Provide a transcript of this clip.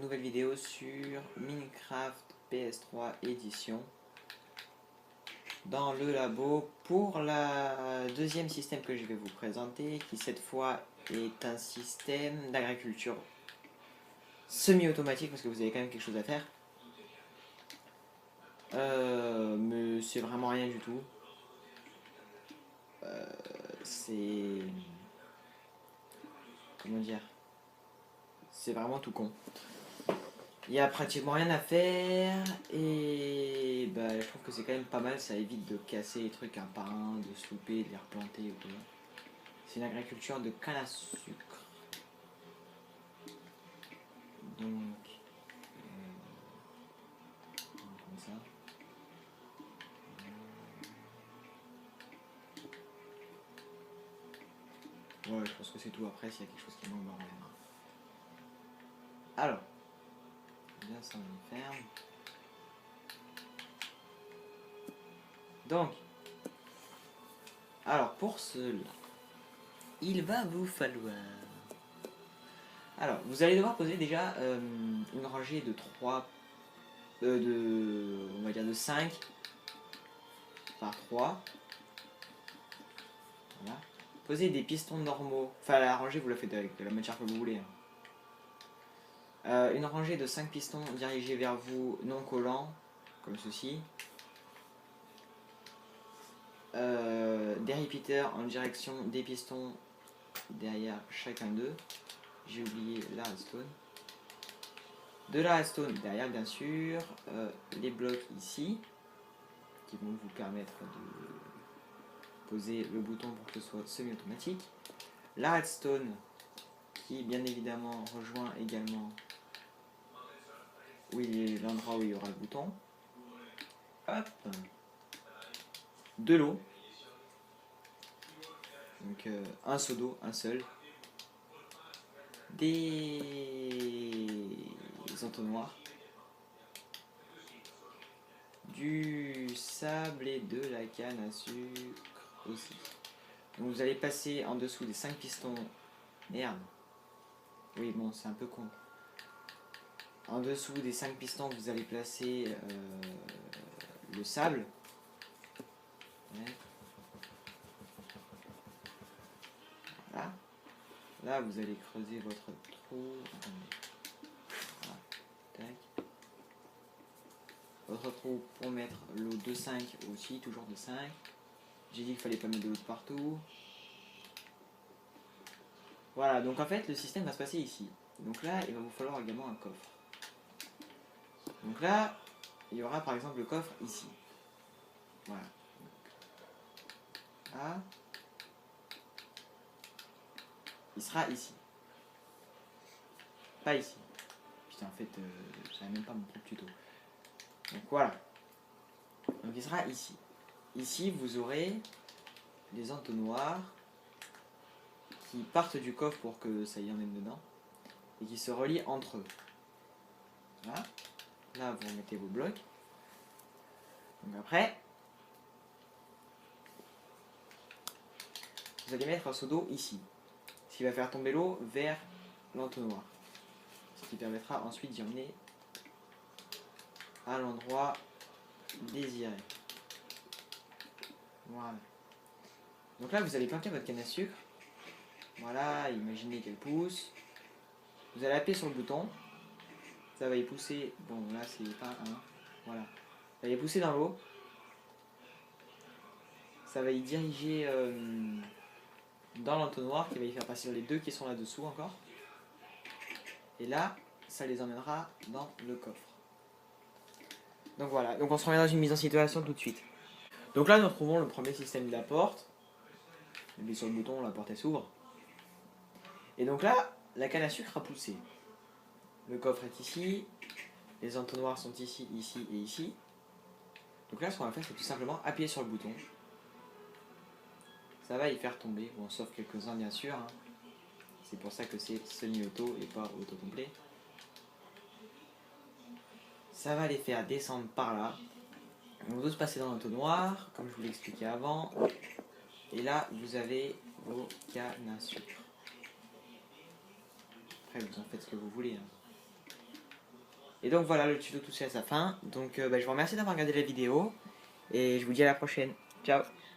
nouvelle vidéo sur Minecraft PS3 édition dans le labo pour la deuxième système que je vais vous présenter, qui cette fois est un système d'agriculture semi-automatique parce que vous avez quand même quelque chose à faire. Mais c'est vraiment rien du tout. C'est... Comment dire? C'est vraiment tout con. Il n'y a pratiquement rien à faire et bah, je trouve que c'est quand même pas mal, ça évite de casser les trucs un par un, de se louper, de les replanter ou quoi. C'est une agriculture de canne à sucre. Donc, comme ça. Ouais, je pense que c'est tout. Après, s'il y a quelque chose qui manque, on verra. Alors, bien ça on ferme. Donc, alors pour cela, il va vous falloir... Alors, vous allez devoir poser déjà une rangée de 3, on va dire de 5 par 3. Voilà. Posez des pistons normaux. Enfin, la rangée, vous la faites avec de la matière que vous voulez. Une rangée de 5 pistons dirigés vers vous, non collants, comme ceci. Des repeaters en direction des pistons derrière chacun d'eux. J'ai oublié la redstone. De la redstone derrière, bien sûr. Les blocs ici, qui vont vous permettre de poser le bouton pour que ce soit semi-automatique. La redstone qui bien évidemment rejoint également l'endroit où il y aura le bouton. Hop. De l'eau. Donc un seau d'eau, un seul. Des entonnoirs. Du sable et de la canne à sucre aussi. Donc vous allez passer en dessous des 5 pistons. Merde. Oui, bon, c'est un peu con. En dessous des 5 pistons, vous allez placer le sable. Ouais. Voilà. Là, vous allez creuser votre trou. Voilà. Tac. Votre trou pour mettre l'eau de 5 aussi, toujours de 5. J'ai dit qu'il fallait pas mettre de l'eau de partout. Voilà, donc en fait, le système va se passer ici. Donc là, il va vous falloir également un coffre. Donc là, il y aura par exemple le coffre ici. Voilà. Là, il sera ici. Pas ici. Putain, en fait, je savais même pas mon propre tuto. Donc voilà. Donc il sera ici. Ici, vous aurez les entonnoirs qui partent du coffre pour que ça y emmène dedans et qui se relient entre eux. Voilà. Là, vous mettez vos blocs. Donc après, vous allez mettre un seau d'eau ici, ce qui va faire tomber l'eau vers l'entonnoir, ce qui permettra ensuite d'y emmener à l'endroit désiré. Voilà. Donc là, vous allez planter votre canne à sucre. Voilà, imaginez qu'elle pousse. Vous allez appuyer sur le bouton. Ça va y pousser. Bon, là, c'est pas un. Voilà. Ça va y pousser dans l'eau. Ça va y diriger dans l'entonnoir qui va y faire passer les deux qui sont là-dessous encore. Et là, ça les emmènera dans le coffre. Donc voilà, donc on se remet dans une mise en situation tout de suite. Donc là, nous retrouvons le premier système de la porte. On appuie sur le bouton, la porte elle s'ouvre. Et donc là, la canne à sucre a poussé. Le coffre est ici. Les entonnoirs sont ici, ici et ici. Donc là, ce qu'on va faire, c'est tout simplement appuyer sur le bouton. Ça va y faire tomber, bon, sauf quelques-uns bien sûr. Hein. C'est pour ça que c'est semi-auto et pas auto-complet. Ça va les faire descendre par là. On va tous passer dans l'entonnoir, comme je vous l'expliquais avant. Et là, vous avez vos cannes à sucre. Après, vous en faites ce que vous voulez. Hein. Et donc voilà, le tuto touché à sa fin. Donc je vous remercie d'avoir regardé la vidéo. Et je vous dis à la prochaine. Ciao.